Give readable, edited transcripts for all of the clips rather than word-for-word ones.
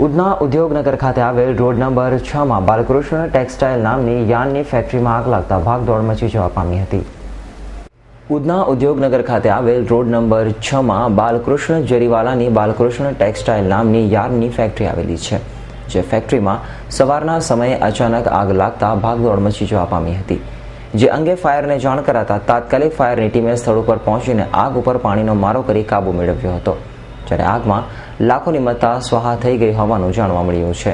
ઉધના ઉદ્યોગનગર ખાતે આવેલ road number 6 માં બાલકૃષ્ણ ટેક્સટાઇલ નામની યાર્નની ફેક્ટરીમાં આગ લાગતા ભાગદોડ મચી જવા પામી હતી। ઉધના ઉદ્યોગનગર ખાતે આવેલ રોડ નંબર 6 માં બાલકૃષ્ણ જરીવાલાની બાલકૃષ્ણ ટેક્સટાઇલ નામની યાર્નની ફેક્ટરી આવેલી છે, જે ફેક્ટરીમાં સવારના સમયે અચાનક આગ લાગતા ભાગદોડ મચી જવા પામી હતી, જે અંગે ફાયરને જાણ કરાતા તાત્કાલિક ફાયરની ટીમે સ્થળ ઉપર પહોંચીને આગ ઉપર પાણીનો મારો કરી કાબુ મેળવ્યો હતો, જ્યારે આગમાં लाखों मत्ता स्वाहा થઈ ગઈ હોવાનું જાણવા મળ્યું છે।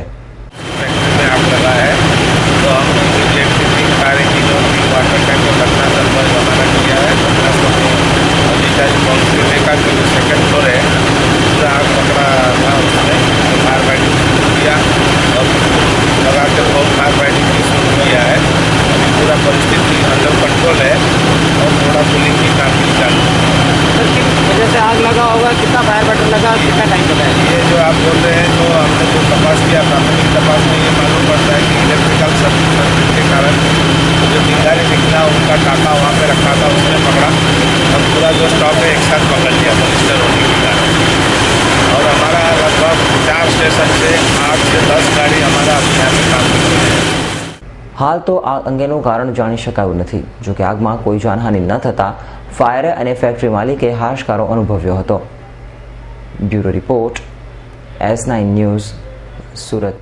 आग लगा है तो हम इलेक्ट्रिसिटी सारे चीज़ों की वाटर टैंक को घटनास्थल पर रवाना किया है। घटनास्थल पहुँचने का जो सेकंड फ्लोर है पूरा आग पकड़ा था, उसमें फायर फाइटिंग शुरू किया और लगा के बहुत फायर फाइटिंग भी शुरू किया है। अभी पूरा परिस्थिति अंडर कंट्रोल है और थोड़ा पुलिंग की काम भी चालू है। किस वजह से आग लगा होगा, कितना फायर फाइटर लगा, कितना टाइम लगा है? ये जो आप बोल रहे हैं, जो हमने जो तपास किया, प्राथमिक तपास में ये मालूम पड़ता है कि इलेक्ट्रिकल सर्किट के कारण जो चिंगारी निकला उनका टाका वहाँ पे रखा था, उसने पकड़ा और पूरा जो स्टॉक है एक साथ पकड़ लिया मॉनिस्टर होने के कारण। और हमारा लगभग 4 स्टेशन से 8 से 10 गाड़ी हमारा अभियान में काम कर रही है। हाल तो आग अंगेનું કારણ જાણી શકાયું નથી, જો કે આગમાં કોઈ જાનહાનિ ન થતા ફાયર અને ફેક્ટરી માલિકે હાશકારો અનુભવ્યો હતો। Bureau report S9 news, Surat.